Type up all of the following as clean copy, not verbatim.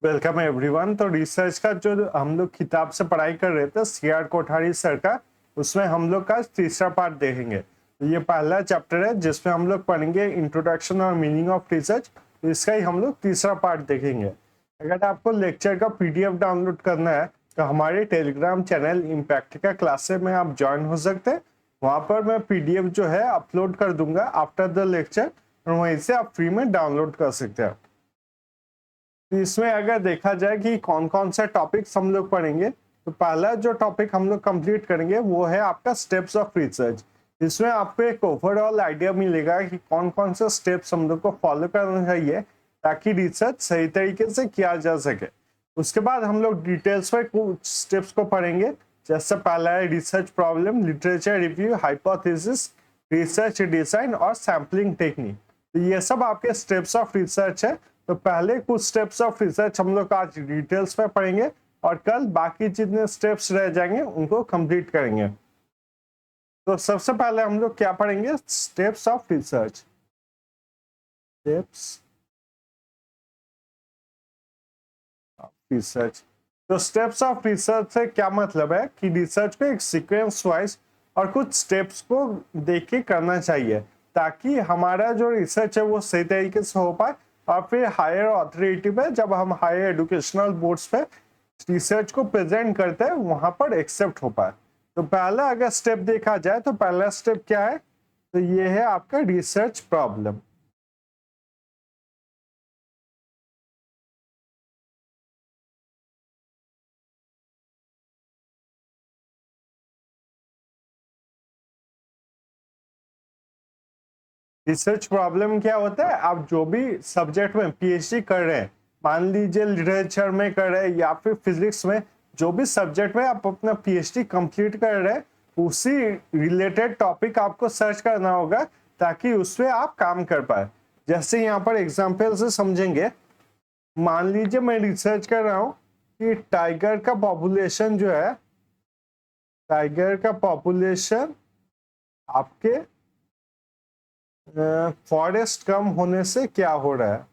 Welcome everyone. तो research का जो हम लोग किताब से पढ़ाई कर रहे थे सीआर कोठारी सर का, उसमें हम लोग का तीसरा पार्ट देखेंगे। तो ये पहला चैप्टर है जिसमें हम लोग पढ़ेंगे इंट्रोडक्शन और मीनिंग ऑफ रिसर्च। तो इसका ही हम लोग तीसरा पार्ट देखेंगे। अगर आपको लेक्चर का पीडीएफ डाउनलोड करना है तो हमारे टेलीग्राम चैनल इम्पैक्टिका क्लासेस में आप ज्वाइन हो सकते हैं। वहाँ पर मैं पीडीएफ जो है अपलोड कर दूंगा आफ्टर द लेक्चर, और वहीं से आप फ्री में डाउनलोड कर सकते हैं। इसमें अगर देखा जाए कि कौन कौन से टॉपिक्स हम लोग पढ़ेंगे, तो पहला जो टॉपिक हम लोग कंप्लीट करेंगे वो है आपका स्टेप्स ऑफ रिसर्च। इसमें आपको एक ओवरऑल आइडिया मिलेगा कि कौन कौन से स्टेप्स हम लोग को फॉलो करना चाहिए ताकि रिसर्च सही तरीके से किया जा सके। उसके बाद हम लोग डिटेल्स में कुछ स्टेप्स को पढ़ेंगे, जैसे पहला है research problem, literature review, hypothesis, research design और सैम्पलिंग टेक्निक। तो ये सब आपके स्टेप्स ऑफ रिसर्च है। तो पहले कुछ स्टेप्स ऑफ रिसर्च हम लोग आज डिटेल्स में पढ़ेंगे और कल बाकी जितने स्टेप्स रह जाएंगे उनको कंप्लीट करेंगे। तो सबसे पहले हम लोग क्या पढ़ेंगे? Steps of research. Steps of research. तो स्टेप्स ऑफ रिसर्च से क्या मतलब है कि रिसर्च को एक सीक्वेंस वाइज और कुछ स्टेप्स को देख के करना चाहिए ताकि हमारा जो रिसर्च है वो सही तरीके से हो पाए, और फिर हायर अथॉरिटी पे जब हम हायर एजुकेशनल बोर्ड्स पे रिसर्च को प्रेजेंट करते हैं वहां पर एक्सेप्ट हो पाए। तो पहला अगर स्टेप देखा जाए तो पहला स्टेप क्या है? तो ये है आपका रिसर्च प्रॉब्लम। रिसर्च प्रॉब्लम क्या होता है? आप जो भी सब्जेक्ट में पीएचडी कर रहे हैं, मान लीजिए लिटरेचर में कर रहे हैं या फिर फिजिक्स में, जो भी सब्जेक्ट में आप अपना पीएचडी कंप्लीट कर रहे हैं उसी रिलेटेड टॉपिक आपको सर्च करना होगा ताकि उसमें आप काम कर पाए। जैसे यहाँ पर एग्जाम्पल से समझेंगे, मान लीजिए मैं रिसर्च कर रहा हूँ कि टाइगर का पॉपुलेशन जो है, टाइगर का पॉपुलेशन आपके फॉरेस्ट कम होने से क्या हो रहा है।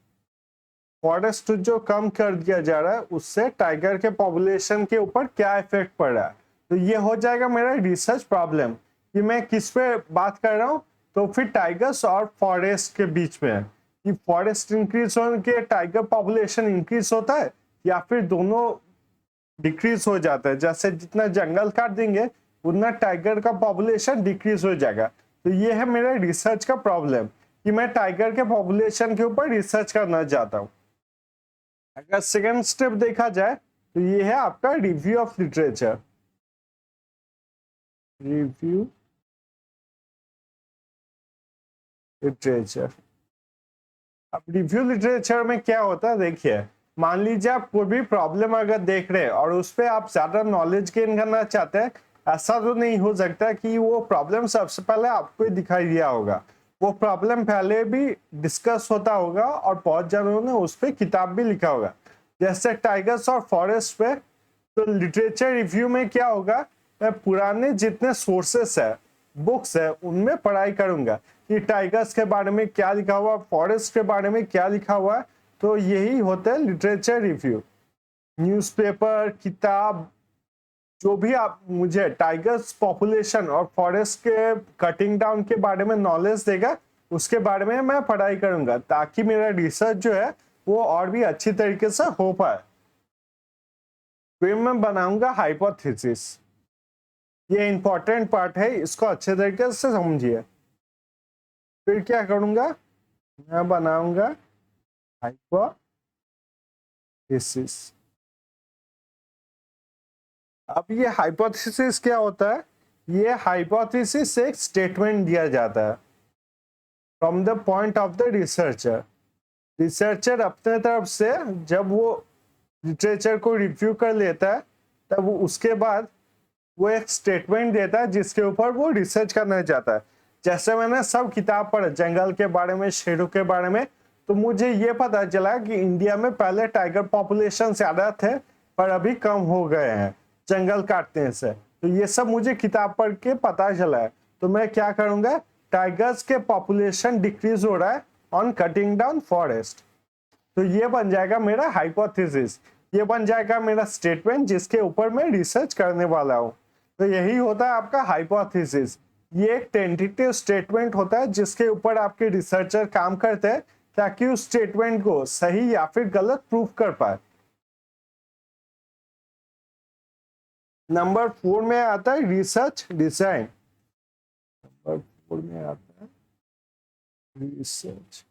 फॉरेस्ट जो कम कर दिया जा रहा है उससे टाइगर के पॉपुलेशन के ऊपर क्या इफेक्ट पड़ रहा है। तो ये हो जाएगा मेरा रिसर्च प्रॉब्लम कि मैं किस पे बात कर रहा हूँ। तो फिर टाइगर्स और फॉरेस्ट के बीच में है कि फॉरेस्ट इंक्रीज होने के टाइगर पॉपुलेशन इंक्रीज होता है या फिर दोनों डिक्रीज हो जाता है। जैसे जितना जंगल काट देंगे उतना टाइगर का पॉपुलेशन डिक्रीज हो जाएगा। तो ये है मेरा रिसर्च का प्रॉब्लम कि मैं टाइगर के पॉपुलेशन के ऊपर रिसर्च करना चाहता हूँ। अगर सेकंड स्टेप देखा जाए तो ये है आपका review of literature. Review literature. अब रिव्यू लिटरेचर में क्या होता है, देखिए मान लीजिए आप कोई भी प्रॉब्लम अगर देख रहे हैं और उस पर आप ज्यादा नॉलेज गेन करना चाहते हैं, ऐसा तो नहीं हो सकता कि वो प्रॉब्लम सबसे पहले आपको ही दिखाई दिया होगा। वो प्रॉब्लम पहले भी डिस्कस होता होगा और बहुत जनों ने उस पर किताब भी लिखा होगा। जैसे टाइगर्स और फॉरेस्ट पे, तो लिटरेचर रिव्यू में क्या होगा, मैं पुराने जितने सोर्सेस है, बुक्स है, उनमें पढ़ाई करूंगा कि टाइगर्स के बारे में क्या लिखा हुआ, फॉरेस्ट के बारे में क्या लिखा हुआ है। तो यही होता है लिटरेचर रिव्यू। न्यूज़पेपर, किताब, जो भी आप मुझे टाइगर्स पॉपुलेशन और फॉरेस्ट के कटिंग डाउन के बारे में नॉलेज देगा उसके बारे में मैं पढ़ाई करूंगा ताकि मेरा रिसर्च जो है वो और भी अच्छी तरीके से हो पाए। फिर मैं बनाऊंगा हाइपोथेसिस। ये इंपॉर्टेंट पार्ट है, इसको अच्छे तरीके से समझिए। फिर क्या करूंगा, मैं बनाऊंगा हाइपोथेसिस। अब ये हाइपोथेसिस क्या होता है? ये हाइपोथेसिस एक स्टेटमेंट दिया जाता है from the point of the researcher. Researcher अपने तरफ से जब वो लिटरेचर को रिव्यू कर लेता है तब वो उसके बाद वो एक स्टेटमेंट देता है जिसके ऊपर वो रिसर्च करना चाहता है। जैसे मैंने सब किताब पढ़े जंगल के बारे में, शेरों के बारे में, तो मुझे ये पता चला कि इंडिया में पहले टाइगर पॉपुलेशन ज्यादा थे पर अभी कम हो गए हैं जंगल काटने से। तो ये सब मुझे किताब पढ़ के पता चला है। तो मैं क्या करूंगा, टाइगर्स के पॉपुलेशन डिक्रीज हो रहा है ऑन कटिंग डाउन फॉरेस्ट। तो ये बन जाएगा मेरा हाइपोथेसिस, ये बन जाएगा मेरा स्टेटमेंट जिसके ऊपर मैं रिसर्च करने वाला हूँ। तो यही होता है आपका हाइपोथेसिस। ये एक टेंटेटिव स्टेटमेंट होता है जिसके ऊपर आपके रिसर्चर काम करते हैं ताकि उस स्टेटमेंट को सही या फिर गलत प्रूव कर पाए। नंबर 4 में आता है रिसर्च डिजाइन। नंबर 4 में आता है रिसर्च।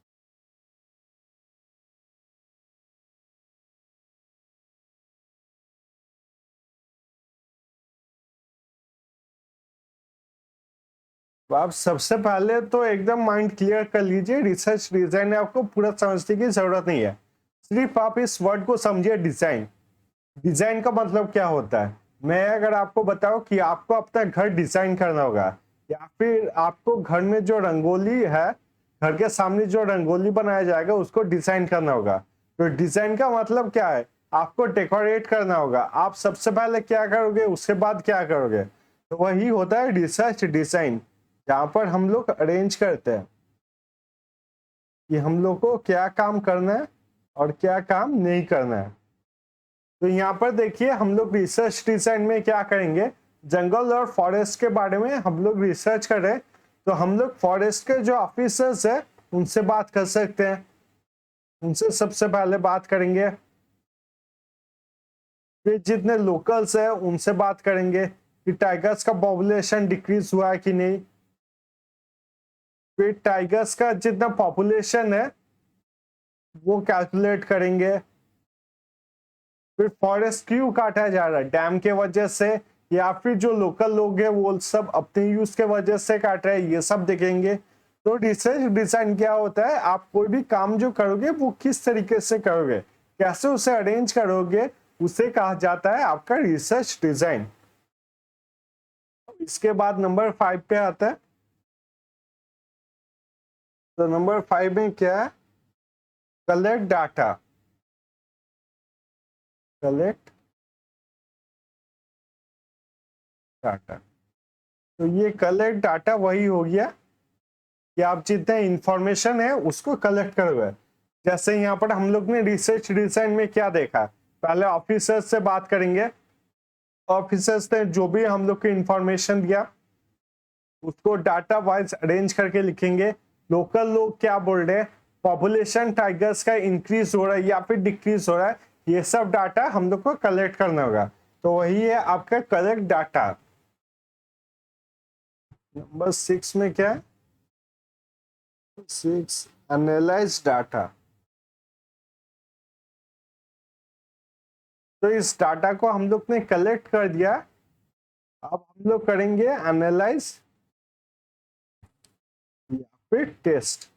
आप सबसे पहले तो एकदम माइंड क्लियर कर लीजिए, रिसर्च डिजाइन है, आपको पूरा समझने की जरूरत नहीं है, सिर्फ आप इस वर्ड को समझिए डिजाइन। डिजाइन का मतलब क्या होता है? मैं अगर आपको बताऊं कि आपको अपना घर डिजाइन करना होगा या फिर आपको घर में जो रंगोली है, घर के सामने जो रंगोली बनाया जाएगा उसको डिजाइन करना होगा। तो डिजाइन का मतलब क्या है? आपको डेकोरेट करना होगा। आप सबसे पहले क्या करोगे, उसके बाद क्या करोगे? तो वही होता है रिसर्च डिजाइन, जहां पर हम लोग अरेंज करते हैं कि हम लोग को क्या काम करना है और क्या काम नहीं करना है। तो यहाँ पर देखिए हम लोग रिसर्च डिजाइन में क्या करेंगे, जंगल और फॉरेस्ट के बारे में हम लोग रिसर्च कर रहे हैं। तो हम लोग फॉरेस्ट के जो ऑफिसर्स है उनसे बात कर सकते हैं, उनसे सबसे पहले बात करेंगे। फिर जितने लोकल्स है उनसे बात करेंगे कि टाइगर्स का पॉपुलेशन डिक्रीज हुआ है कि नहीं। फिर टाइगर्स का जितना पॉपुलेशन है वो कैलकुलेट करेंगे। फिर फॉरेस्ट क्यों काटा जा रहा है, डैम के वजह से या फिर जो लोकल लोग हैं वो सब अपने यूज के वजह से काट रहे हैं, ये सब देखेंगे। तो रिसर्च डिजाइन क्या होता है, आप कोई भी काम जो करोगे वो किस तरीके से करोगे, कैसे उसे अरेंज करोगे, उसे कहा जाता है आपका रिसर्च डिजाइन। इसके बाद नंबर 5 पे आता है। तो नंबर 5 में क्या है, कलेक्ट डाटा। कलेक्ट डाटा, तो ये कलेक्ट डाटा वही हो गया कि आप जितने इंफॉर्मेशन है उसको कलेक्ट करोगे। जैसे यहाँ पर हम लोग ने रिसर्च डिजाइन में क्या देखा, पहले ऑफिसर्स से बात करेंगे। ऑफिसर्स ने जो भी हम लोग को इंफॉर्मेशन दिया उसको डाटा वाइज अरेंज करके लिखेंगे। लोकल लोग क्या बोल रहे हैं, पॉपुलेशन टाइगर्स का इंक्रीज हो रहा है या फिर डिक्रीज हो रहा है, ये सब डाटा हम लोग को कलेक्ट करना होगा। तो वही है आपका कलेक्ट डाटा। नंबर 6 में क्या है, 6 एनालाइज डाटा। तो इस डाटा को हम लोग ने कलेक्ट कर दिया, अब हम लोग करेंगे एनालाइज या फिर टेस्ट।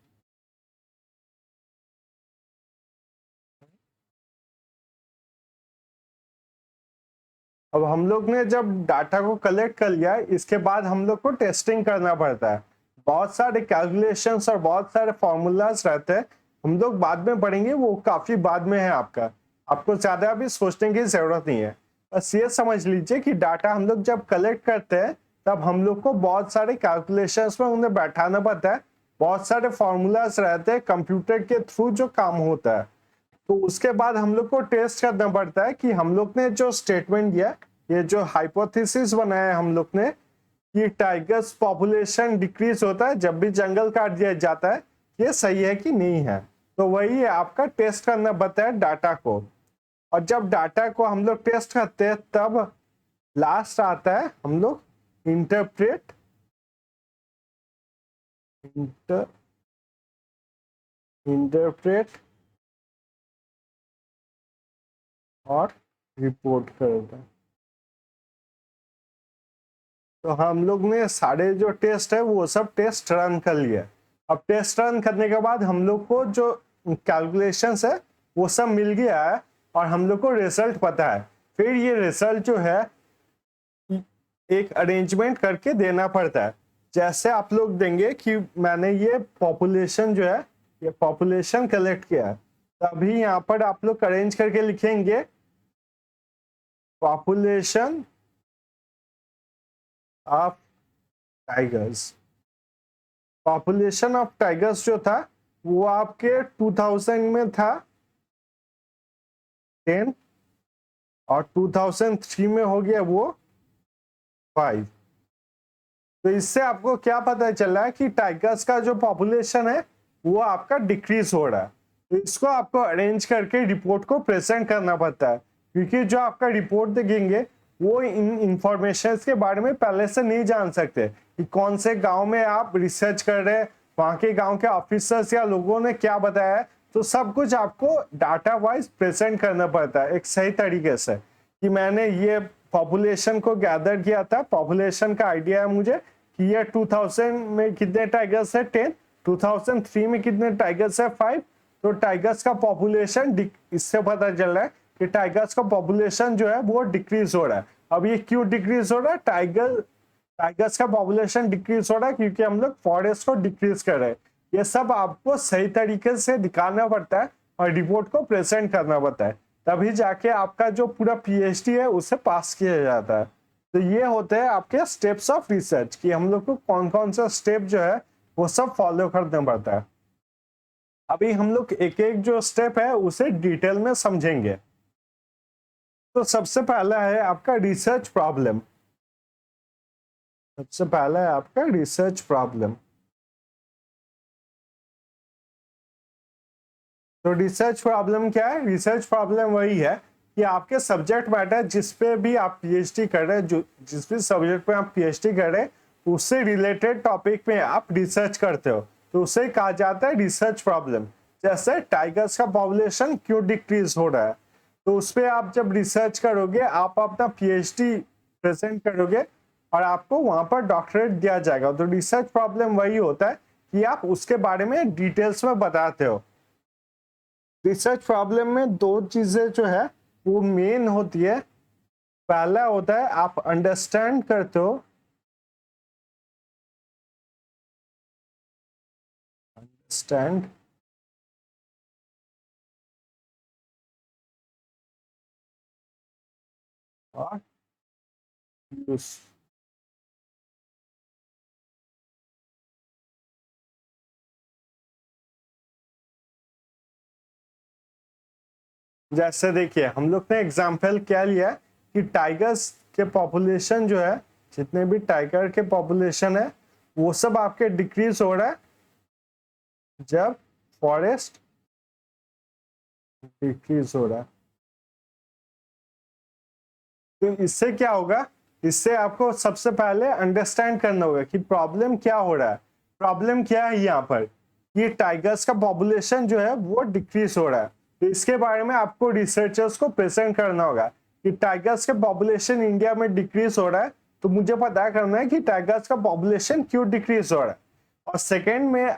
अब हम लोग ने जब डाटा को कलेक्ट कर लिया, इसके बाद हम लोग को टेस्टिंग करना पड़ता है। बहुत सारे कैलकुलेशंस और बहुत सारे फॉर्मूलाज रहते हैं, हम लोग बाद में पढ़ेंगे, वो काफी बाद में है आपका, आपको ज्यादा भी सोचने की जरूरत नहीं है। बस ये समझ लीजिए कि डाटा हम लोग जब कलेक्ट करते हैं तब हम लोग को बहुत सारे कैलकुलेशंस में उन्हें बैठाना पड़ता है, बहुत सारे फॉर्मूलाज रहते हैं कंप्यूटर के थ्रू जो काम होता है। तो उसके बाद हम लोग को टेस्ट करना पड़ता है कि हम लोग ने जो स्टेटमेंट दिया, ये जो हाइपोथेसिस बनाया हम लोग ने कि टाइगर्स पॉपुलेशन डिक्रीज होता है जब भी जंगल काट दिया जाता है, ये सही है कि नहीं है। तो वही है आपका टेस्ट करना पड़ता है डाटा को। और जब डाटा को हम लोग टेस्ट करते हैं तब लास्ट आता है हम लोग इंटरप्रेट, इंटरप्रेट और रिपोर्ट करता है। तो हम लोग ने सारे जो टेस्ट है वो सब टेस्ट रन कर लिया। अब टेस्ट रन करने के बाद हम लोग को जो कैलकुलेशंस है वो सब मिल गया है और हम लोग को रिजल्ट पता है। फिर ये रिजल्ट जो है एक अरेंजमेंट करके देना पड़ता है। जैसे आप लोग देंगे कि मैंने ये पॉपुलेशन जो है, ये पॉपुलेशन कलेक्ट किया है, तभी यहाँ पर आप लोग अरेंज करके लिखेंगे population of tigers. Population of tigers जो था वो आपके 2000 में था 10 और 2003 में हो गया वो 5। तो इससे आपको क्या पता चला है कि टाइगर्स का जो पॉपुलेशन है वो आपका डिक्रीज हो रहा है। तो इसको आपको अरेंज करके रिपोर्ट को प्रेजेंट करना पड़ता है, क्योंकि जो आपका रिपोर्ट देखेंगे वो इन इंफॉर्मेशन के बारे में पहले से नहीं जान सकते कि कौन से गांव में आप रिसर्च कर रहे हैं, वहां के गांव के ऑफिसर्स या लोगों ने क्या बताया है। तो सब कुछ आपको डाटा वाइज प्रेजेंट करना पड़ता है एक सही तरीके से, कि मैंने ये पॉपुलेशन को गैदर किया था, पॉपुलेशन का आइडिया है मुझे कि ये 2000 में कितने टाइगर्स है 10, 2003 में कितने टाइगर्स है 5। तो टाइगर्स का पॉपुलेशन, इससे पता चल रहा है कि टाइगर्स का पॉपुलेशन जो है वो डिक्रीज हो रहा है। अब ये क्यों डिक्रीज हो रहा है? टाइगर्स का पॉपुलेशन डिक्रीज हो रहा है क्योंकि हम लोग फॉरेस्ट को डिक्रीज कर रहे हैं। ये सब आपको सही तरीके से दिखाना पड़ता है और रिपोर्ट को प्रेजेंट करना पड़ता है, तभी जाके आपका जो पूरा पीएचडी है उसे पास किया जाता है। तो ये होते हैं आपके स्टेप्स ऑफ रिसर्च, कि हम लोग को कौन कौन सा स्टेप जो है वो सब फॉलो करना पड़ता है। अभी हम लोग एक एक जो स्टेप है उसे डिटेल में समझेंगे। तो सबसे पहला है आपका रिसर्च प्रॉब्लम। सबसे पहला है आपका रिसर्च प्रॉब्लम। तो रिसर्च प्रॉब्लम क्या है? रिसर्च प्रॉब्लम वही है कि आपके सब्जेक्ट मैटर जिस पे भी आप पीएचडी कर रहे हैं, जो जिस भी सब्जेक्ट पे आप पीएचडी कर रहे हैं उससे रिलेटेड टॉपिक में आप रिसर्च करते हो, तो उसे कहा जाता है रिसर्च प्रॉब्लम। जैसे टाइगर्स का पॉपुलेशन क्यों डिक्रीज हो रहा है, तो उस पर आप जब रिसर्च करोगे, आप अपना पीएचडी प्रेजेंट करोगे और आपको वहां पर डॉक्टरेट दिया जाएगा। तो रिसर्च प्रॉब्लम वही होता है कि आप उसके बारे में डिटेल्स में बताते हो। रिसर्च प्रॉब्लम में दो चीजें जो है वो मेन होती है। पहला होता है आप अंडरस्टैंड करते हो, अंडरस्टैंड और यूज। जैसे देखिए हम लोग ने एग्जाम्पल क्या लिया कि टाइगर्स के पॉपुलेशन जो है, जितने भी टाइगर के पॉपुलेशन है वो सब आपके डिक्रीज हो रहा है जब फॉरेस्ट डिक्रीज हो रहा है। तो इससे क्या होगा? इससे आपको सबसे पहले अंडरस्टैंड करना होगा कि प्रॉब्लम क्या हो रहा है। प्रॉब्लम क्या है यहाँ पर? ये टाइगर्स का पॉपुलेशन जो है वो डिक्रीज हो रहा है। तो इसके बारे में आपको रिसर्चर्स को प्रेजेंट करना होगा कि टाइगर्स का पॉपुलेशन इंडिया में डिक्रीज हो रहा है, तो मुझे पता करना है कि टाइगर्स का पॉपुलेशन क्यों डिक्रीज हो रहा है। और सेकेंड में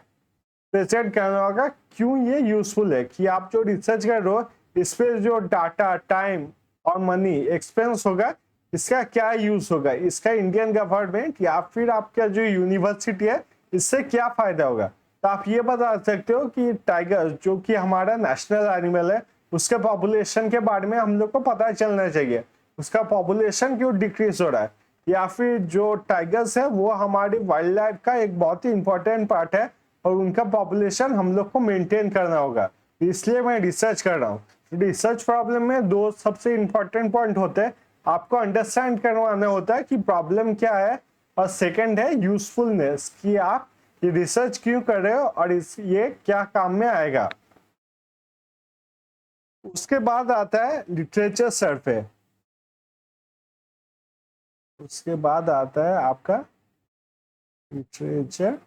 प्रेजेंट करना होगा क्यों ये यूजफुल है, कि आप जो रिसर्च कर रहे हो इस पे जो डाटा, टाइम और मनी एक्सपेंस होगा, इसका क्या यूज होगा, इसका इंडियन गवर्नमेंट या फिर आपका जो यूनिवर्सिटी है इससे क्या फायदा होगा। तो आप ये बता सकते हो कि टाइगर जो कि हमारा नेशनल एनिमल है उसके पॉपुलेशन के बारे में हम लोग को पता चलना चाहिए, उसका पॉपुलेशन क्यों डिक्रीज हो रहा है। या फिर जो टाइगर्स है वो हमारी वाइल्ड लाइफ का एक बहुत ही इंपॉर्टेंट पार्ट है और उनका पॉपुलेशन हम लोग को मेंटेन करना होगा, इसलिए मैं रिसर्च कर रहा हूँ। रिसर्च प्रॉब्लम में दो सबसे इंपॉर्टेंट पॉइंट होते हैं, आपको अंडरस्टैंड करवाना होता है कि प्रॉब्लम क्या है, और सेकंड है यूजफुलनेस, कि आप ये रिसर्च क्यों कर रहे हो और ये क्या काम में आएगा। उसके बाद आता है लिटरेचर सर्वे। उसके बाद आता है आपका लिटरेचर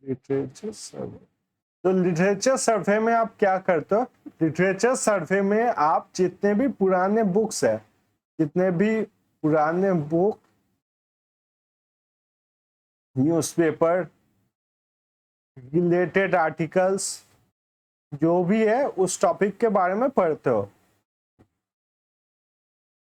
लिटरेचर सर्वे। तो लिटरेचर सर्वे में आप क्या करते हो? लिटरेचर सर्वे में आप जितने भी पुराने बुक्स है, जितने भी पुराने बुक, न्यूज़पेपर, रिलेटेड आर्टिकल्स जो भी है उस टॉपिक के बारे में पढ़ते हो,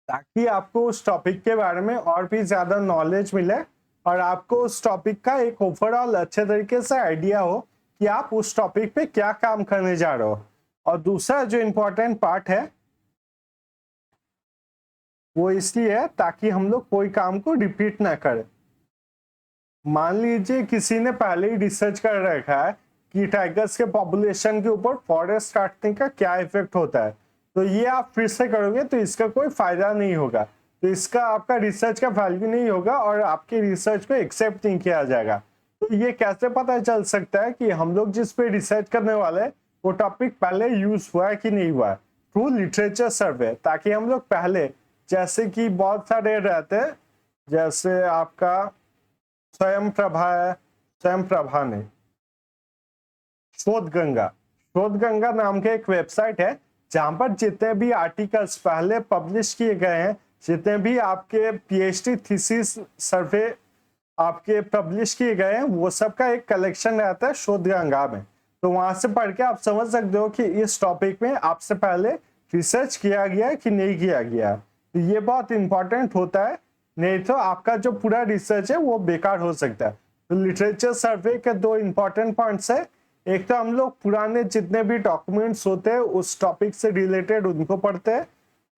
ताकि आपको उस टॉपिक के बारे में और भी ज्यादा नॉलेज मिले और आपको उस टॉपिक का एक ओवरऑल अच्छे तरीके से आइडिया हो कि आप उस टॉपिक पे क्या काम करने जा रहे हो। और दूसरा जो इम्पोर्टेंट पार्ट है वो इसलिए है ताकि हम लोग कोई काम को रिपीट ना करें। मान लीजिए किसी ने पहले ही रिसर्च कर रखा है कि टाइगर्स के पॉपुलेशन के ऊपर फॉरेस्ट काटने का क्या इफेक्ट होता है, तो ये आप फिर से करोगे तो इसका कोई फायदा नहीं होगा, तो इसका आपका रिसर्च का वैल्यू नहीं होगा और आपके रिसर्च को एक्सेप्ट नहीं किया जाएगा। तो ये कैसे पता चल सकता है कि हम लोग जिस पे रिसर्च करने वाले हैं वो टॉपिक पहले यूज हुआ है कि नहीं हुआ है? थ्रू लिटरेचर सर्वे, ताकि हम लोग पहले, जैसे कि बहुत सारे रहते हैं, जैसे आपका स्वयं प्रभा है, स्वयं प्रभा ने शोध गंगा नाम के एक वेबसाइट है जहां पर जितने भी आर्टिकल्स पहले पब्लिश किए गए हैं, जितने भी आपके पीएचडी थीसिस सर्वे आपके पब्लिश किए गए हैं, वो सब का एक कलेक्शन रहता है शोध गंगा में। तो वहां से पढ़ के आप समझ सकते हो कि इस टॉपिक में आपसे पहले रिसर्च किया गया है कि नहीं किया गया। तो ये बहुत इंपॉर्टेंट होता है, नहीं तो आपका जो पूरा रिसर्च है वो बेकार हो सकता है। तो लिटरेचर सर्वे के दो इंपॉर्टेंट पॉइंट्स है, एक तो हम लोग पुराने जितने भी डॉक्यूमेंट्स होते हैं उस टॉपिक से रिलेटेड उनको पढ़ते हैं,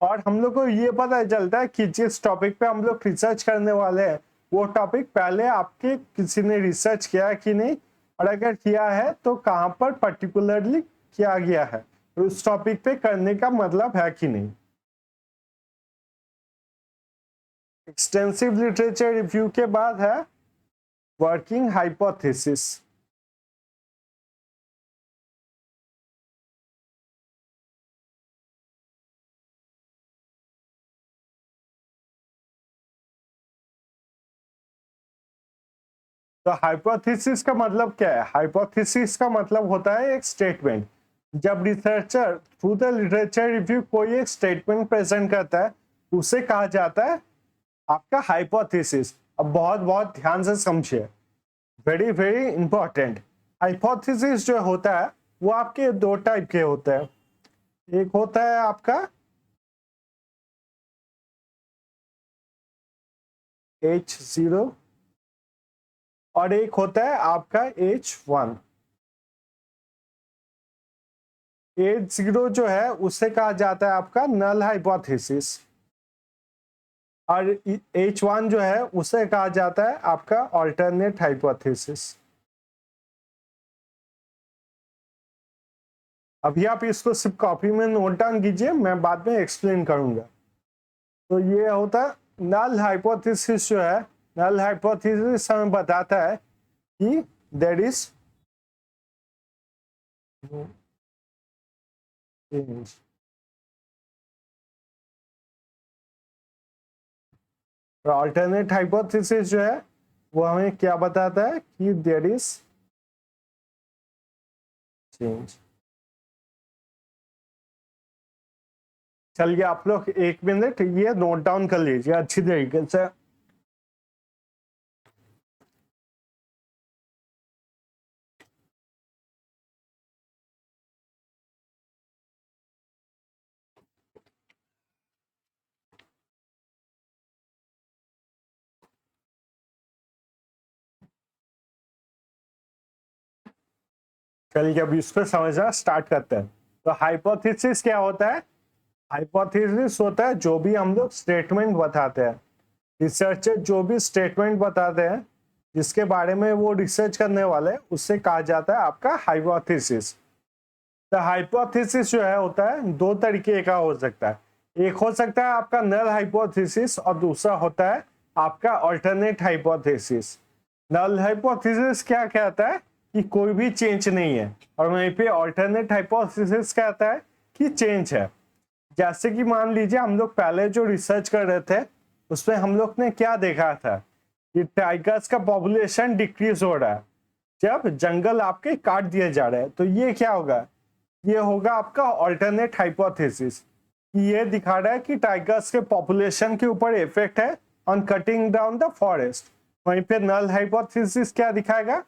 और हम लोग को ये पता चलता है कि जिस टॉपिक पे हम लोग रिसर्च करने वाले हैं वो टॉपिक पहले आपके किसी ने रिसर्च किया है कि नहीं, और अगर किया है तो कहाँ पर पर्टिकुलरली किया गया है, तो उस टॉपिक पे करने का मतलब है कि नहीं। एक्सटेंसिव लिटरेचर रिव्यू के बाद है वर्किंग हाइपोथेसिस। तो हाइपोथेसिस का मतलब क्या है? हाइपोथेसिस का मतलब होता है एक स्टेटमेंट। जब researcher through the literature review कोई एक स्टेटमेंट प्रेजेंट करता है उसे कहा जाता है आपका हाइपोथेसिस। अब बहुत बहुत ध्यान से समझिए, वेरी वेरी इंपॉर्टेंट। हाइपोथेसिस जो होता है वो आपके दो टाइप के होते हैं, एक होता है आपका H0 और एक होता है आपका H1। H0 जो है उसे कहा जाता है आपका नल हाइपोथेसिस, और H1 जो है उसे कहा जाता है आपका अल्टरनेट हाइपोथेसिस। अभी आप इसको सिर्फ कॉपी में नोट डाउन कीजिए, मैं बाद में एक्सप्लेन करूंगा। तो ये होता है नल हाइपोथेसिस। जो है नल हाइपोथेसिस हमें बताता है कि देयर इज चेंज। और अल्टरनेट हाइपोथेसिस जो है वो हमें क्या बताता है कि देयर इज चेंज। चलिए आप लोग एक मिनट ये नोट डाउन कर लीजिए अच्छी तरीके से। चलिए अब इसको समझना स्टार्ट करते हैं। तो हाइपोथेसिस क्या होता है? हाइपोथेसिस होता है जो भी हम लोग स्टेटमेंट बताते हैं, रिसर्चर जो भी स्टेटमेंट बताते हैं जिसके बारे में वो रिसर्च करने वाले हैं उससे कहा जाता है आपका हाइपोथेसिस। तो हाइपोथेसिस जो है होता है दो तरीके का हो सकता है, एक हो सकता है आपका नल हाइपोथेसिस और दूसरा होता है आपका अल्टरनेट हाइपोथेसिस। नल हाइपोथेसिस क्या कहता है कि कोई भी चेंज नहीं है, और वहीं पे अल्टरनेट हाइपोथेसिस कहता है कि चेंज है। जैसे कि मान लीजिए हम लोग पहले जो रिसर्च कर रहे थे उसमें हम लोग ने क्या देखा था कि टाइगर्स का पॉपुलेशन डिक्रीज हो रहा है जब जंगल आपके काट दिए जा रहे हैं। तो ये क्या होगा? ये होगा आपका अल्टरनेट हाइपोथेसिस। ये दिखा रहा है कि टाइगर्स के पॉपुलेशन के ऊपर इफेक्ट है on cutting down the forest. वहीं पे नल हाइपोथेसिस क्या दिखाएगा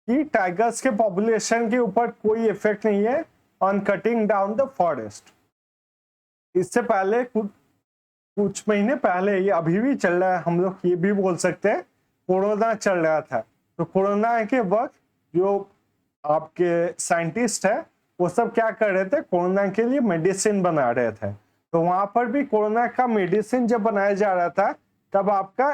कि टाइगर्स के पॉपुलेशन के ऊपर कोई इफेक्ट नहीं है on cutting down the forest. इससे पहले कुछ महीने पहले, ये अभी भी चल रहा है, हम लोग ये भी बोल सकते हैं कोरोना चल रहा था। तो कोरोना के वक्त जो आपके साइंटिस्ट है वो सब क्या कर रहे थे, कोरोना के लिए मेडिसिन बना रहे थे। तो वहां पर भी कोरोना का मेडिसिन जब बनाया जा रहा था तब आपका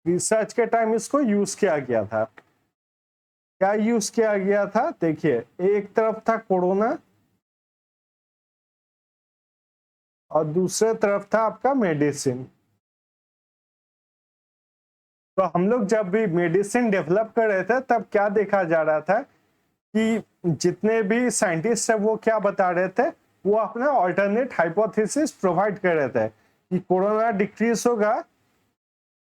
रिसर्च के टाइम इसको यूज किया गया था। क्या यूज किया गया था? देखिए, एक तरफ था कोरोना और दूसरे तरफ था आपका मेडिसिन। तो हम लोग जब भी मेडिसिन डेवलप कर रहे थे तब क्या देखा जा रहा था कि जितने भी साइंटिस्ट है वो क्या बता रहे थे, वो अपना ऑल्टरनेट हाइपोथेसिस प्रोवाइड कर रहे थे कि कोरोना डिक्रीज होगा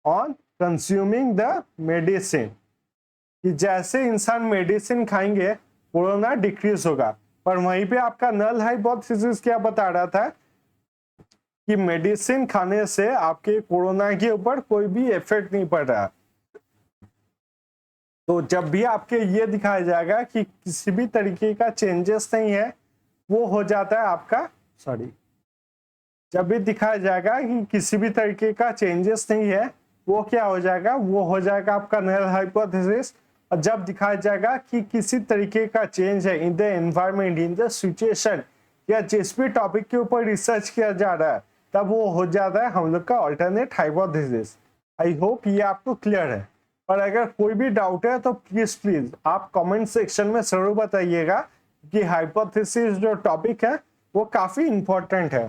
ऑन कंज्यूमिंग द मेडिसिन, कि जैसे इंसान मेडिसिन खाएंगे कोरोना डिक्रीज होगा। पर वहीं पे आपका नल हाइपोथेसिस क्या बता रहा था कि मेडिसिन खाने से आपके कोरोना के ऊपर कोई भी इफेक्ट नहीं पड़ रहा। तो जब भी आपके ये दिखाया जाएगा कि किसी भी तरीके का चेंजेस नहीं है, वो हो जाता है आपका जब भी दिखाया जाएगा कि किसी भी तरीके का चेंजेस नहीं है, वो क्या हो जाएगा? वो हो जाएगा आपका नल हाइपोथेसिस। और जब दिखाया जाएगा कि किसी तरीके का चेंज है in the environment, in the situation, या जिस भी टॉपिक के ऊपर रिसर्च किया जा रहा है, तब वो हो जाता है हम लोग का ऑल्टरनेट हाइपोथेसिस। आई होप ये आपको क्लियर है। और अगर कोई भी डाउट है तो प्लीज आप कमेंट सेक्शन में जरूर बताइएगा कि हाइपोथेसिस जो टॉपिक है वो काफी इंपॉर्टेंट है।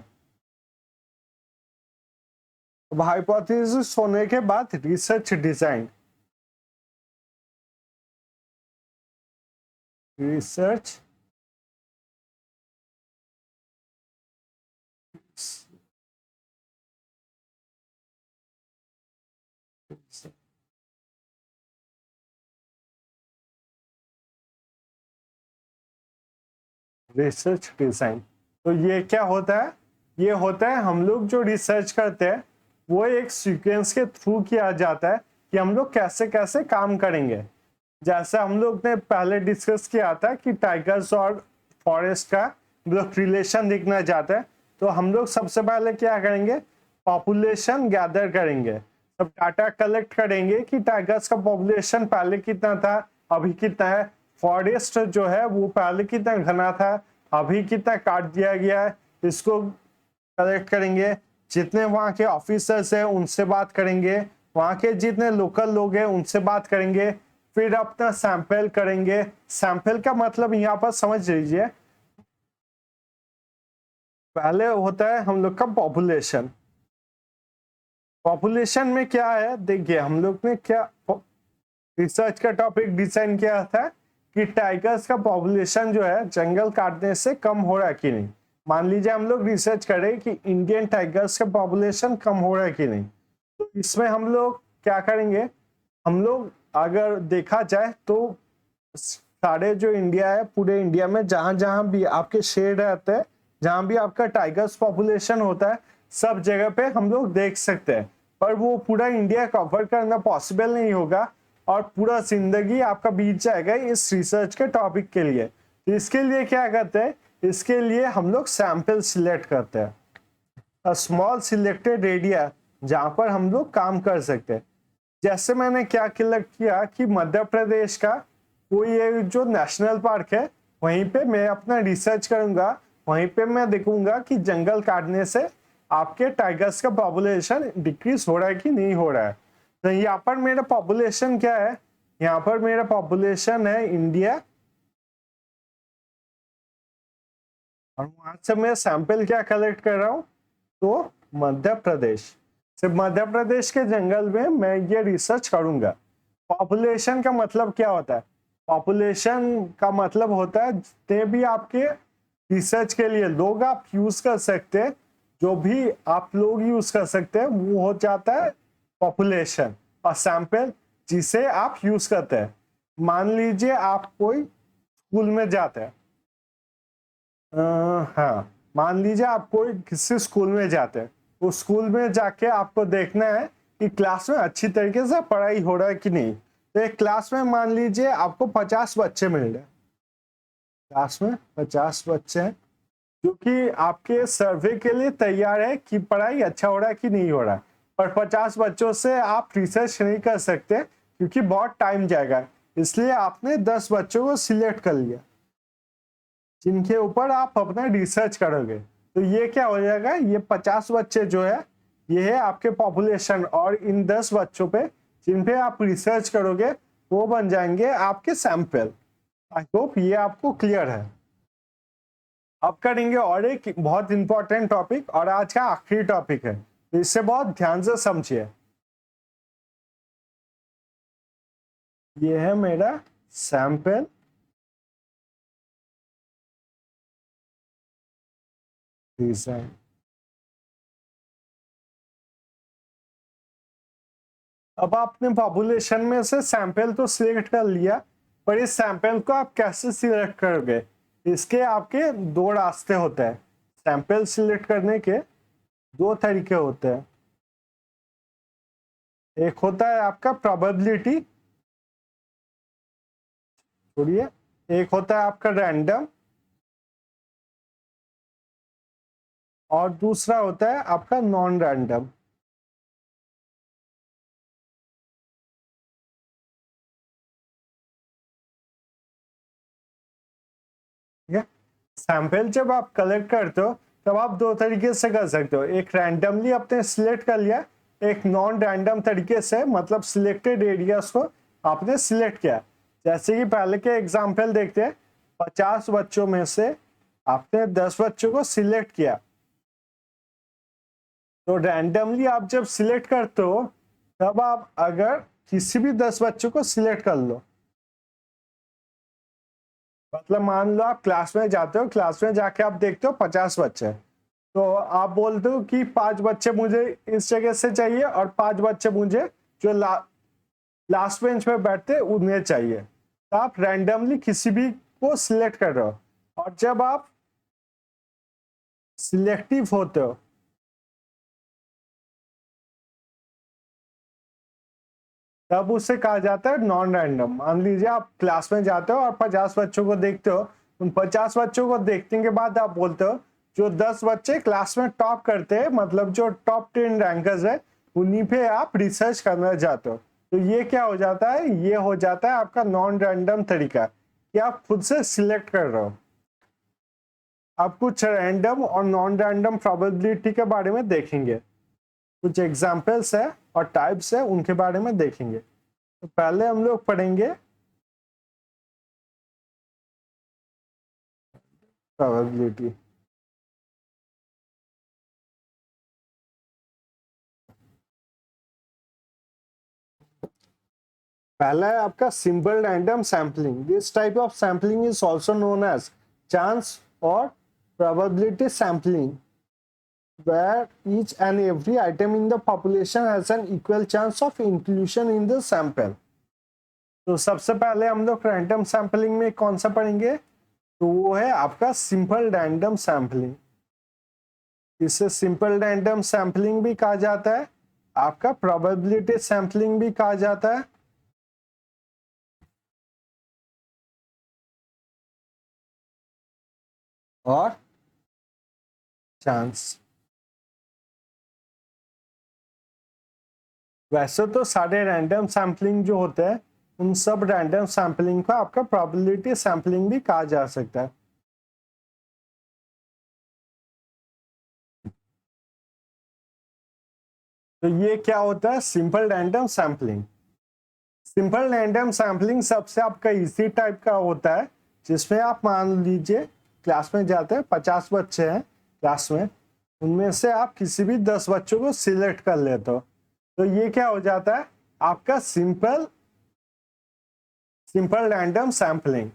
अब हाइपोथेसिस होने के बाद research design. Research research design, तो ये क्या होता है? ये होता है हम लोग जो रिसर्च करते हैं वो एक सीक्वेंस के थ्रू किया जाता है कि हम लोग कैसे कैसे काम करेंगे। जैसे हम लोग ने पहले डिस्कस किया था कि टाइगर्स और फॉरेस्ट का हम लोग रिलेशन देखना चाहते हैं, तो हम लोग सबसे पहले क्या करेंगे? पॉपुलेशन गैदर करेंगे, सब डाटा कलेक्ट करेंगे कि टाइगर्स का पॉपुलेशन पहले कितना था, अभी कितना है, फॉरेस्ट जो है वो पहले कितना घना था, अभी कितना काट दिया गया है, इसको कलेक्ट करेंगे। जितने वहाँ के ऑफिसर्स हैं उनसे बात करेंगे, वहाँ के जितने लोकल लोग हैं उनसे बात करेंगे, फिर अपना सैंपल करेंगे। सैंपल का मतलब यहाँ पर समझ लीजिए, पहले होता है हम लोग का पॉपुलेशन। पॉपुलेशन में क्या है? देखिए, हम लोग ने क्या रिसर्च का टॉपिक डिजाइन किया था कि टाइगर्स का पॉपुलेशन जो है जंगल काटने से कम हो रहा है कि नहीं। मान लीजिए हम लोग रिसर्च करें कि इंडियन टाइगर्स का पॉपुलेशन कम हो रहा है कि नहीं, तो इसमें हम लोग क्या करेंगे? हम लोग अगर देखा जाए तो सारे जो इंडिया है, पूरे इंडिया में जहां जहां भी आपके शेर रहते हैं, जहां भी आपका टाइगर्स पॉपुलेशन होता है, सब जगह पे हम लोग देख सकते हैं। पर वो पूरा इंडिया कवर करना पॉसिबल नहीं होगा और पूरा जिंदगी आपका बीत जाएगा इस रिसर्च के टॉपिक के लिए। तो इसके लिए क्या करते हैं? इसके लिए हम लोग सैंपल सिलेक्ट करते हैं, स्मॉल सिलेक्टेड एरिया जहां पर हम लोग काम कर सकते हैं। जैसे मैंने क्या किया कि मध्य प्रदेश का कोई ये जो नेशनल पार्क है वहीं पे मैं अपना रिसर्च करूंगा, वहीं पे मैं देखूंगा कि जंगल काटने से आपके टाइगर्स का पॉपुलेशन डिक्रीज हो रहा है कि नहीं हो रहा है। तो यहाँ पर मेरा पॉपुलेशन क्या है? यहाँ पर मेरा पॉपुलेशन है इंडिया, और वहां से मैं सैंपल क्या कलेक्ट कर रहा हूँ? तो मध्य प्रदेश, सिर्फ मध्य प्रदेश के जंगल में मैं ये रिसर्च करूंगा। पॉपुलेशन का मतलब क्या होता है? पॉपुलेशन का मतलब होता है जितने भी आपके रिसर्च के लिए लोग आप यूज कर सकते हैं, जो भी आप लोग यूज कर सकते हैं वो हो जाता है पॉपुलेशन। और सैंपल जिसे आप यूज करते हैं, मान लीजिए आप कोई स्कूल में जाते हैं, हाँ, मान लीजिए आप कोई किसी स्कूल में जाते हैं, उस स्कूल में जाके आपको देखना है कि क्लास में अच्छी तरीके से पढ़ाई हो रहा है कि नहीं। तो एक क्लास में मान लीजिए आपको 50 बच्चे मिल रहे हैं, क्लास में 50 बच्चे हैं जो कि आपके सर्वे के लिए तैयार है कि पढ़ाई अच्छा हो रहा है कि नहीं हो रहा है। पर 50 बच्चों से आप रिसर्च नहीं कर सकते क्योंकि बहुत टाइम जाएगा, इसलिए आपने 10 बच्चों को सिलेक्ट कर लिया जिनके ऊपर आप अपना रिसर्च करोगे। तो ये क्या हो जाएगा, ये 50 बच्चे जो है ये है आपके पॉपुलेशन, और इन 10 बच्चों पे जिन पे आप रिसर्च करोगे वो बन जाएंगे आपके सैंपल। आई होप ये आपको क्लियर है। अब करेंगे और एक बहुत इंपॉर्टेंट टॉपिक, और आज का आखिरी टॉपिक है, तो इससे बहुत ध्यान से समझिए। ये है मेरा सैंपल डिजाइन। अब आपने पॉपुलेशन में से सैंपल तो सिलेक्ट कर लिया, पर इस सैंपल को आप कैसे सिलेक्ट करोगे, इसके आपके दो रास्ते होते हैं। सैंपल सिलेक्ट करने के दो तरीके होते हैं। एक होता है आपका प्रोबेबिलिटी, छोड़िए, एक होता है आपका रैंडम, और दूसरा होता है आपका नॉन रैंडम। सैंपल जब आप कलेक्ट करते हो तब आप दो तरीके से कर सकते हो। एक रैंडमली आपने सिलेक्ट कर लिया, एक नॉन रैंडम तरीके से, मतलब सिलेक्टेड एरियाज को आपने सिलेक्ट किया। जैसे कि पहले के एग्जांपल देखते हैं, 50 बच्चों में से आपने 10 बच्चों को सिलेक्ट किया। तो रैंडमली आप जब सिलेक्ट करते हो तब आप अगर किसी भी 10 बच्चों को सिलेक्ट कर लो, मतलब मान लो आप क्लास में जाते हो, क्लास में जाके आप देखते हो 50 बच्चे, तो आप बोलते हो कि 5 बच्चे मुझे इस जगह से चाहिए और 5 बच्चे मुझे जो लास्ट बेंच पे बैठते उन्हें चाहिए। तो आप रैंडमली किसी भी को सिलेक्ट कर रहे हो, और जब आप सिलेक्टिव होते हो तब उसे कहा जाता है नॉन रैंडम। मान लीजिए आप क्लास में जाते हो और 50 बच्चों को देखते हो, उन 50 बच्चों को देखने के बाद आप बोलते हो जो 10 बच्चे क्लास में टॉप करते हैं, मतलब जो टॉप 10 रैंकर्स है, उन्हीं पे आप रिसर्च करना चाहते हो। तो ये क्या हो जाता है, ये हो जाता है आपका नॉन रैंडम तरीका, कि आप खुद से सिलेक्ट कर रहे हो। आप कुछ रैंडम और नॉन रैंडम प्रोबेबिलिटी के बारे में देखेंगे, कुछ एग्जाम्पल्स है और टाइप्स है, उनके बारे में देखेंगे। तो पहले हम लोग पढ़ेंगे प्रोबेबिलिटी। पहला है आपका simple random sampling. This type of sampling is also known as chance और probability sampling, where each and every item in the population has an equal chance of inclusion in the sample। तो सबसे पहले हम लोग random sampling में कौन सा पढ़ेंगे, तो वो है आपका सिंपल रैंडम सैम्पलिंग। इसे सिंपल रैंडम सैम्पलिंग भी कहा जाता है, आपका प्रोबेबिलिटी सैम्पलिंग भी कहा जाता है। और चांस। वैसे तो सारे रैंडम सैम्पलिंग जो होते हैं उन सब रैंडम सैम्पलिंग को आपका प्रोबेबिलिटी सैम्पलिंग भी कहा जा सकता है। तो ये क्या होता है, simple random sampling. Simple random sampling सबसे आपका इजी टाइप का होता है, जिसमें आप मान लीजिए क्लास में जाते हैं, 50 बच्चे हैं क्लास में, उनमें से आप किसी भी 10 बच्चों को सिलेक्ट कर लेते हो। तो ये क्या हो जाता है, आपका simple random sampling.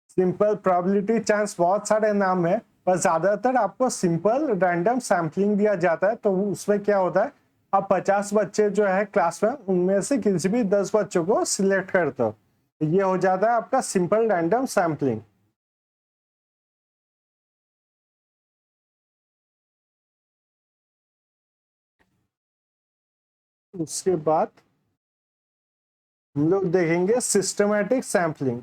Simple, probability, chance, बहुत सारे नाम है, पर ज्यादातर आपको सिंपल रैंडम सैम्पलिंग दिया जाता है। तो उसमें क्या होता है, आप 50 बच्चे जो है क्लास में, उनमें से किसी भी 10 बच्चों को सिलेक्ट करते हो, तो ये हो जाता है आपका सिंपल रैंडम सैम्पलिंग। उसके बाद हम लोग देखेंगे सिस्टमैटिक सैम्पलिंग।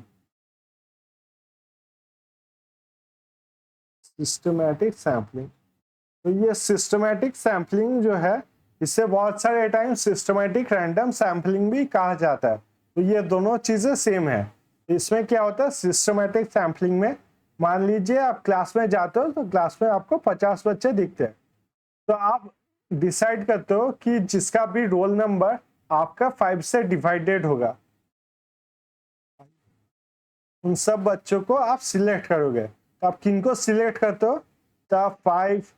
सिस्टमैटिक सैम्पलिंग, तो ये सिस्टमैटिक सैम्पलिंग जो है, इसे बहुत सारे टाइम सिस्टमैटिक रैंडम सैम्पलिंग भी कहा जाता है। तो ये दोनों चीजें सेम है। इसमें क्या होता है, सिस्टमैटिक सैम्पलिंग में मान लीजिए आप क्लास में जाते हो तो क्लास में आपको 50 बच्चे दिखते हैं, तो आप डिसाइड करते हो कि जिसका भी रोल नंबर आपका 5 से डिवाइडेड होगा, उन सब बच्चों को आप सिलेक्ट करोगे। तो आप किनको सिलेक्ट करते हो? तो 5,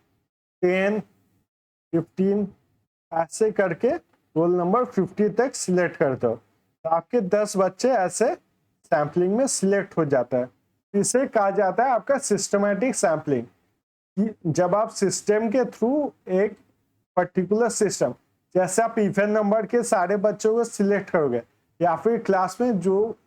10, 15 ऐसे करके रोल नंबर 50 तक सिलेक्ट करते हो, तो आपके 10 बच्चे ऐसे सैम्पलिंग में सिलेक्ट हो जाता है। इसे कहा जाता है आपका सिस्टमैटिक सैम्पलिंग। जब आप सिस्टम के थ्रू एक पर्टिकुलर सिस्टम, जैसे आप इवन नंबर के सारे बच्चों को सिलेक्ट करोगे, या फिर क्लास में जो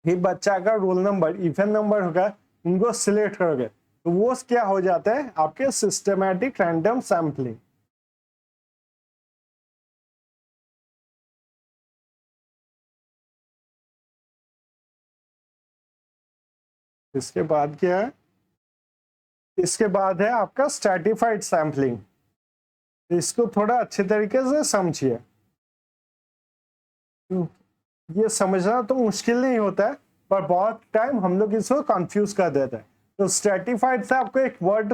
भी बच्चा का रोल नंबर इवन नंबर होगा उनको सिलेक्ट करोगे, तो वो क्या हो जाता है? आपके सिस्टमैटिक रैंडम सैम्पलिंग। इसके बाद क्या है? इसके बाद है आपका स्ट्रैटिफाइड सैम्पलिंग। इसको थोड़ा अच्छे तरीके से समझिए। ये समझना तो मुश्किल नहीं होता है, पर बहुत टाइम हम लोग इसको कंफ्यूज कर देते हैं। तो स्ट्रैटिफाइड से आपको एक वर्ड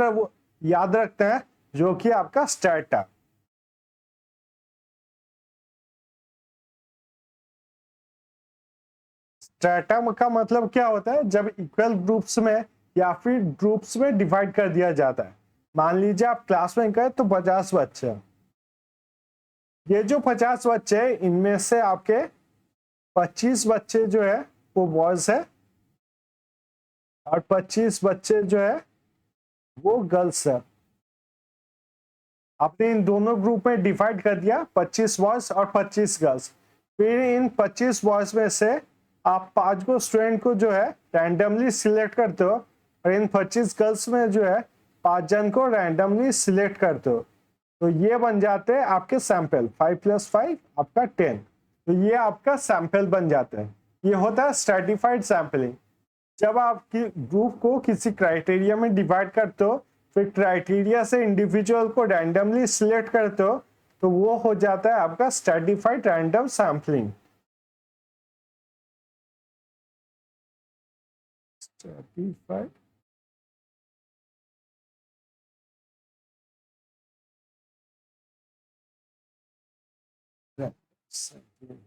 याद रखते हैं जो कि आपका स्ट्रैटा। स्ट्रैटा का मतलब क्या होता है? जब इक्वल ग्रुप्स में या फिर ग्रुप्स में डिवाइड कर दिया जाता है। मान लीजिए आप क्लास में गए तो 50 बच्चे हैं। ये जो 50 बच्चे हैं इनमें से आपके 25 बच्चे जो है वो बॉयज है और 25 बच्चे जो है वो गर्ल्स है। आपने इन दोनों ग्रुप में डिवाइड कर दिया, 25 बॉयज और 25 गर्ल्स। फिर इन 25 बॉयज में से आप 5 को स्टूडेंट को जो है रैंडमली सिलेक्ट करते हो, और इन 25 गर्ल्स में जो है 5 जन को रैंडमली सिलेक्ट करते हो। तो ये बन जाते हैं आपके सैंपल। 5 + 5 आपका 10। तो ये आपका सैंपल बन जाता है। ये होता है स्ट्रैटिफाइड सैंपलिंग। जब आप ग्रुप को किसी क्राइटेरिया में डिवाइड करते हो, फिर क्राइटेरिया से इंडिविजुअल को रैंडमली सिलेक्ट करते हो, तो वो हो जाता है आपका stratified random sampling. Stratified sampling.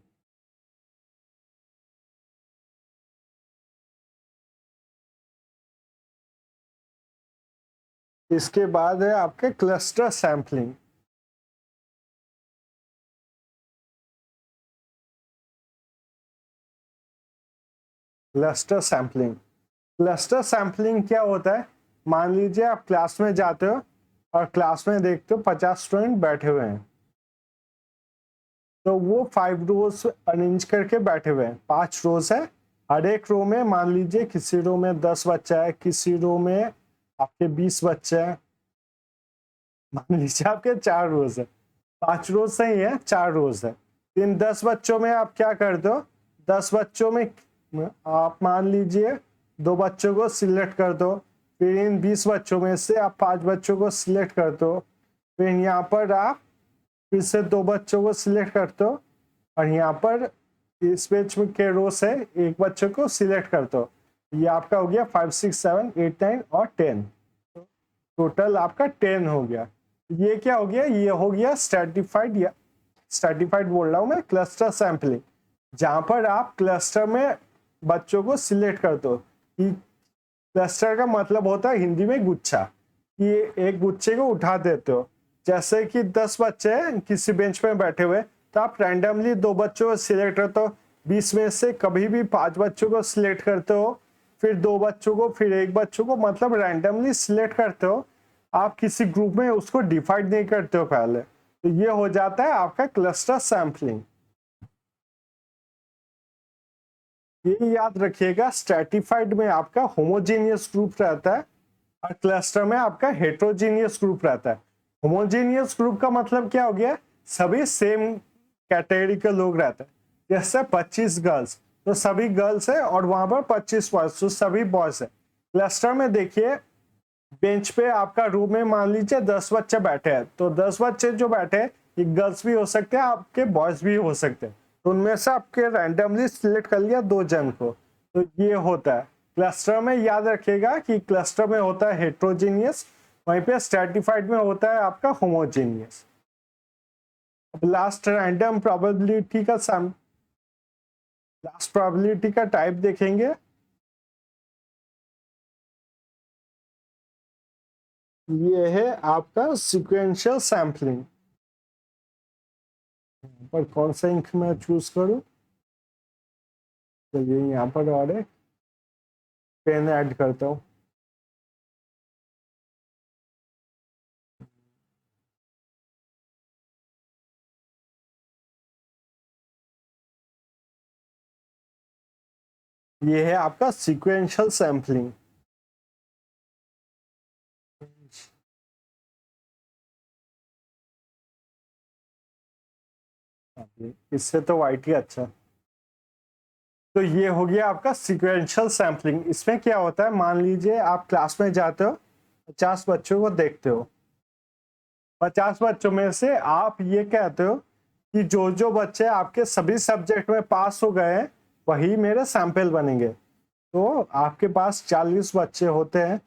इसके बाद है आपके cluster sampling. Cluster sampling, cluster sampling क्या होता है? मान लीजिए आप क्लास में जाते हो और क्लास में देखते हो 50 स्टूडेंट बैठे हुए हैं, तो वो 5 रोज अरेंज करके बैठे हुए हैं। 5 रोज है, हर एक रो में मान लीजिए किसी रो में 10 बच्चा है, किसी रो में आपके 20 बच्चे हैं। मान लीजिए आपके 4 रोज है, 5 रोज सही है, 4 रोज है। इन 10 बच्चों में आप क्या कर दो? 10 बच्चों में आप मान लीजिए 2 बच्चों को सिलेक्ट कर दो। फिर इन 20 बच्चों में से आप 5 बच्चों को सिलेक्ट कर दो। फिर यहाँ पर आप फिर से 2 बच्चों को सिलेक्ट करते हो, और यहाँ पर इस पेज के रो से एक बच्चे को सिलेक्ट करते हो। ये आपका हो गया 5, 6, 7, 8, 9 और 10। टोटल आपका 10 हो गया। ये क्या हो गया? ये हो गया स्ट्रैटिफाइड, या स्ट्रैटिफाइड बोल रहा हूँ मैं, क्लस्टर सैंपलिंग, जहां पर आप क्लस्टर में बच्चों को सिलेक्ट करते हो। क्लस्टर का मतलब होता है हिंदी में गुच्छा, कि एक गुच्छे को उठा देते हो। जैसे कि 10 बच्चे हैं किसी बेंच पे बैठे हुए, तो आप रैंडमली 2 बच्चों को सिलेक्ट करते हो। 20 में से कभी भी 5 बच्चों को सिलेक्ट करते हो, फिर 2 बच्चों को, फिर एक बच्चों को, मतलब रैंडमली सिलेक्ट करते हो। आप किसी ग्रुप में उसको डिवाइड नहीं करते हो पहले। तो ये हो जाता है आपका क्लस्टर सैंपलिंग। ये याद रखिएगा, स्ट्रैटिफाइड में आपका होमोजेनियस ग्रुप रहता है और क्लस्टर में आपका हेट्रोजेनियस ग्रुप रहता है। होमोजेनियस ग्रुप का मतलब क्या हो गया? सभी सेम कैटेगरी के लोग रहते हैं। जैसे 25 गर्ल्स, तो सभी गर्ल्स है, और वहां पर 25 बॉयज, तो सभी बॉयज है। क्लस्टर में देखिए, बेंच पे आपका रूम में मान लीजिए 10 बच्चे बैठे हैं, तो 10 बच्चे जो बैठे हैं ये गर्ल्स भी हो सकते हैं, आपके बॉयज भी हो सकते हैं। तो उनमें से आपके रैंडमली सिलेक्ट कर लिया 2 जन को, तो ये होता है। क्लस्टर में याद रखिएगा कि क्लस्टर में होता है हेट्रोजीनियस, वहीं पे स्ट्रैटिफाइड में होता है आपका होमोजीनियस। अब लास्ट रैंडम प्रोबेबिलिटी का लास्ट प्रोबेबिलिटी का टाइप देखेंगे। ये है आपका सीक्वेंशियल सैम्पलिंग। पर कौन सा इंक मैं चूज करूं? चलिए यहाँ पर और एक पेन ऐड करता हूं। ये है आपका सीक्वेंशियल सैम्पलिंग। इससे तो वाइट ही अच्छा। तो ये हो गया आपका सीक्वेंशियल सैम्पलिंग। इसमें क्या होता है, मान लीजिए आप क्लास में जाते हो, 50 बच्चों को देखते हो। 50 बच्चों में से आप ये कहते हो कि जो जो बच्चे आपके सभी सब्जेक्ट में पास हो गए हैं वही मेरे सैंपल बनेंगे। तो आपके पास 40 बच्चे होते हैं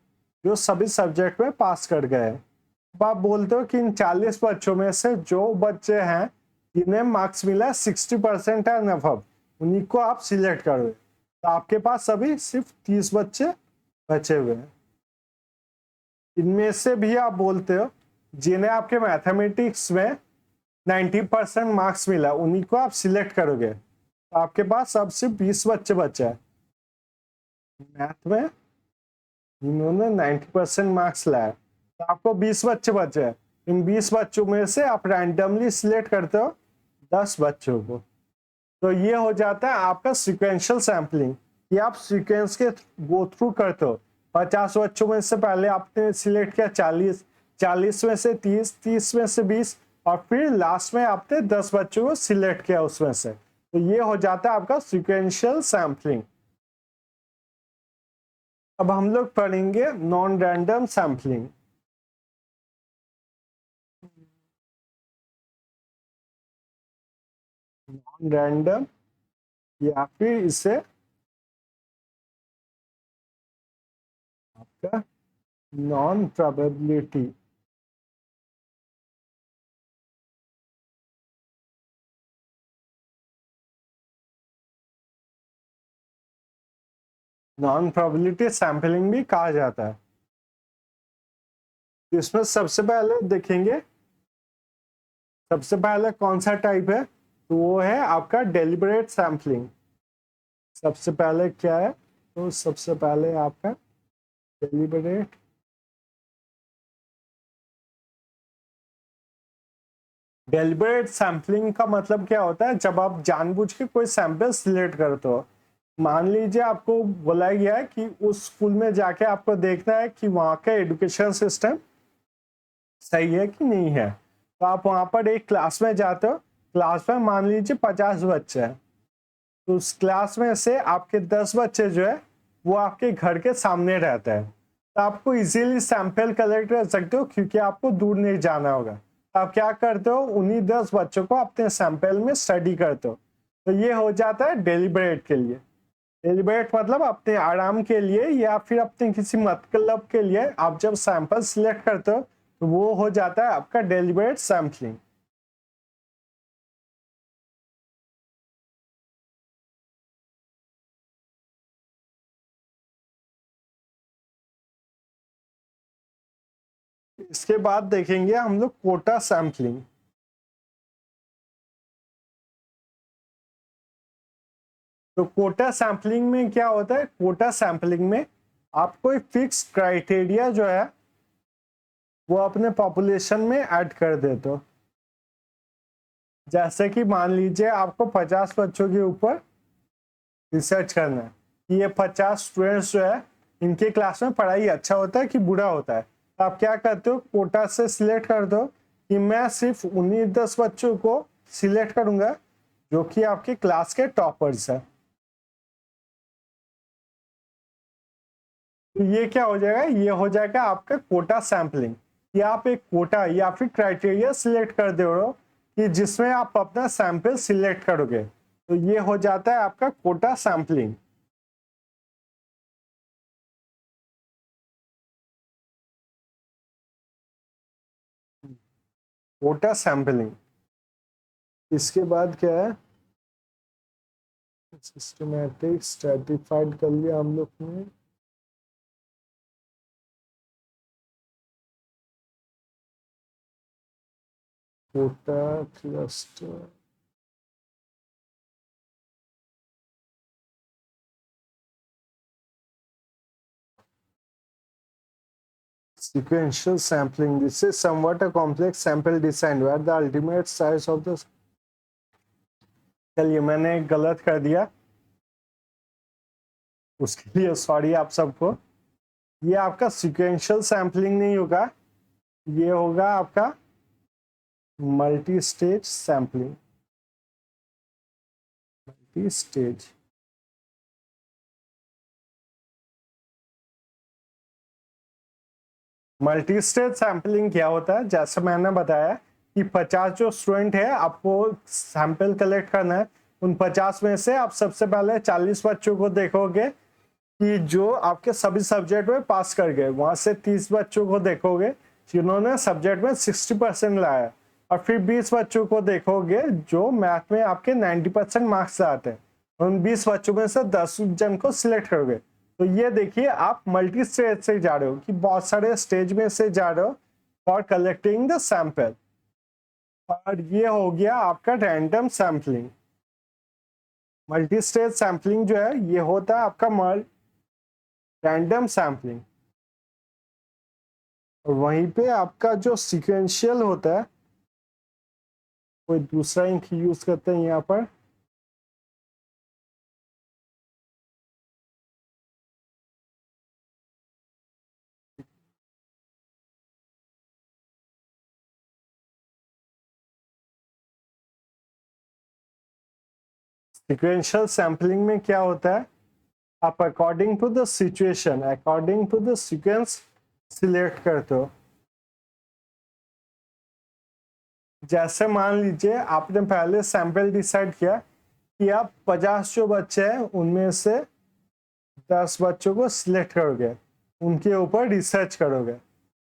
जो सभी सब्जेक्ट में पास कर गए। अब आप बोलते हो कि इन 40 बच्चों में से जो बच्चे हैं जिन्हें मार्क्स मिला 60% एंड अबव, उन्हीं को आप सिलेक्ट करोगे। तो आपके पास अभी सिर्फ 30 बच्चे बचे हुए हैं। इनमें से भी आप बोलते हो जिन्हें आपके मैथमेटिक्स में 90% मार्क्स मिला, उन्हीं को आप सिलेक्ट करोगे। तो आपके पास अब सिर्फ 20 बच्चे बचे हैं। मैथ में इन्होंने 90% मार्क्स लाया, तो आपको 20 बच्चे बचे हैं। इन 20 बच्चों में से आप रैंडमली सिलेक्ट करते हो 10 बच्चों को। तो ये हो जाता है आपका सीक्वेंशियल सैम्पलिंग। ये आप सीक्वेंस के गो थ्रू करते हो। 50 बच्चों में से पहले आपने सिलेक्ट किया 40, 40 में से 30, 30 में से 20, और फिर लास्ट में आपने 10 बच्चों को सिलेक्ट किया उसमें से। तो ये हो जाता है आपका सीक्वेंशियल सैम्पलिंग। अब हम लोग पढ़ेंगे non random sampling. Non random या फिर इसे आपका non probability. Non probability sampling भी कहा जाता है। इसमें सबसे पहले देखेंगे, सबसे पहले कौन सा टाइप है, तो वो है आपका डेलिबरेट सैम्पलिंग। सबसे पहले क्या है, तो सबसे पहले आपका डेलिबरेट डेलिबरेट सैम्पलिंग का मतलब क्या होता है, जब आप जानबूझ के कोई सैंपल सिलेक्ट करते हो। मान लीजिए आपको बोला गया है कि उस स्कूल में जाके आपको देखना है कि वहाँ का एजुकेशन सिस्टम सही है कि नहीं है। तो आप वहाँ पर एक क्लास में जाते हो, क्लास में मान लीजिए 50 बच्चे हैं। तो उस क्लास में से आपके 10 बच्चे जो है वो आपके घर के सामने रहते हैं। तो आपको इजीली सैंपल कलेक्ट कर सकते हो क्योंकि आपको दूर नहीं जाना होगा। तो आप क्या करते हो, उन्हीं 10 बच्चों को अपने सैंपल में स्टडी करते हो। तो ये हो जाता है डेलिबरेट के लिए। डेलिबरेट मतलब अपने आराम के लिए या फिर अपने किसी मतलब के लिए आप जब सैंपल सिलेक्ट करते हो तो वो हो जाता है आपका डेलिबरेट सैम्पलिंग। इसके बाद देखेंगे हम लोग कोटा सैम्पलिंग। तो कोटा सैम्पलिंग में क्या होता है, कोटा सैम्पलिंग में आप कोई फिक्स क्राइटेरिया जो है वो अपने पॉपुलेशन में ऐड कर देते हो। जैसे कि मान लीजिए आपको 50 बच्चों के ऊपर रिसर्च करना है कि ये 50 स्टूडेंट्स जो है इनके क्लास में पढ़ाई अच्छा होता है कि बुरा होता है। तो आप क्या करते हो, कोटा से सिलेक्ट कर दो कि मैं सिर्फ उन्हीं 10 बच्चों को सिलेक्ट करूंगा जो कि आपके क्लास के टॉपर्स है। तो ये क्या हो जाएगा, ये हो जाएगा आपका कोटा सैम्पलिंग। कि आप एक कोटा या फिर क्राइटेरिया सिलेक्ट कर दे रहे हो कि जिसमें आप अपना सैंपल सिलेक्ट करोगे। तो ये हो जाता है आपका कोटा सैम्पलिंग। कोटा सैंपलिंग। इसके बाद क्या है, सिस्टमैटिक स्ट्रेटिफाइड कर लिया हम लोग ने। Quota cluster, sequential sampling. This is somewhat a complex sample design where the ultimate size of the, चलिए मैंने गलत कर दिया, उसके लिए सॉरी आप सबको। ये आपका सीक्वेंशियल सैम्पलिंग नहीं होगा, ये होगा आपका multi stage sampling. Multi stage, multi stage sampling क्या होता है, जैसे मैंने बताया कि 50 जो स्टूडेंट है आपको सैंपल कलेक्ट करना है, उन 50 में से आप सबसे पहले 40 बच्चों को देखोगे कि जो आपके सभी सब्जेक्ट में पास कर गए, वहां से 30 बच्चों को देखोगे जिन्होंने सब्जेक्ट में 60% लाया, और फिर 20 बच्चों को देखोगे जो मैथ में आपके 90% मार्क्स आते हैं। उन 20 बच्चों में से 10 जन को सिलेक्ट करोगे। तो ये देखिए आप मल्टी स्टेज से जा रहे हो कि बहुत सारे स्टेज में से जा रहे हो फॉर कलेक्टिंग द सैंपल, और ये हो गया आपका random sampling. Multi stage sampling जो है ये होता है आपका रैंडम सैम्पलिंग। और वहीं पे आपका जो सीक्वेंशियल होता है, कोई दूसरा इंक यूज करते हैं यहाँ पर, सीक्वेंशियल सैम्पलिंग में क्या होता है, आप according to the situation, according to the sequence select करते हो। जैसे मान लीजिए आपने पहले सैंपल डिसाइड किया कि आप 50 जो बच्चे हैं उनमें से 10 बच्चों को सिलेक्ट करोगे, उनके ऊपर रिसर्च करोगे,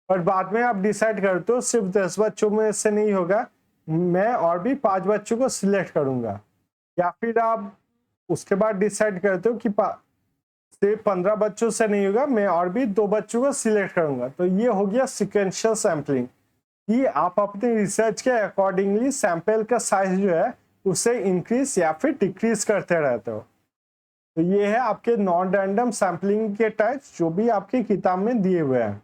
और बाद में आप डिसाइड करते हो सिर्फ 10 बच्चों में से नहीं होगा, मैं और भी 5 बच्चों को सिलेक्ट करूंगा। या फिर आप उसके बाद डिसाइड करते हो कि सिर्फ 15 बच्चों से नहीं होगा, मैं और भी 2 बच्चों को सिलेक्ट करूंगा। तो ये हो गया सिक्वेंशियल सैम्पलिंग, कि आप अपने रिसर्च के अकॉर्डिंगली सैंपल का साइज जो है उसे इंक्रीज या फिर डिक्रीज करते रहते हो। तो ये है आपके नॉन रैंडम सैम्पलिंग के टाइप्स जो भी आपकी किताब में दिए हुए हैं।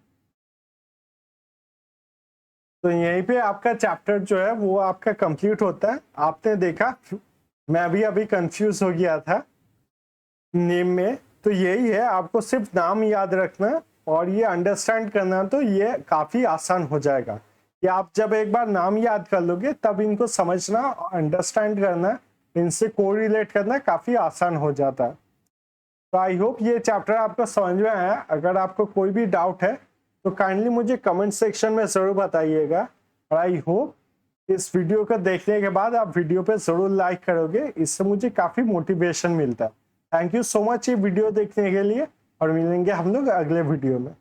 तो यहीं पे आपका चैप्टर जो है वो आपका कंप्लीट होता है। आपने देखा मैं भी अभी कंफ्यूज हो गया था नेम में, तो यही है, आपको सिर्फ नाम याद रखना और ये अंडरस्टैंड करना, तो ये काफी आसान हो जाएगा कि आप जब एक बार नाम याद कर लोगे तब इनको समझना, अंडरस्टैंड करना, इनसे कोरिलेट करना काफी आसान हो जाता है। तो आई होप ये चैप्टर आपको समझ में आया। अगर आपको कोई भी डाउट है तो काइंडली मुझे कमेंट सेक्शन में जरूर बताइएगा, और आई होप इस वीडियो को देखने के बाद आप वीडियो पे जरूर लाइक करोगे, इससे मुझे काफी मोटिवेशन मिलता है। थैंक यू सो मच ये वीडियो देखने के लिए, और मिलेंगे हम लोग अगले वीडियो में।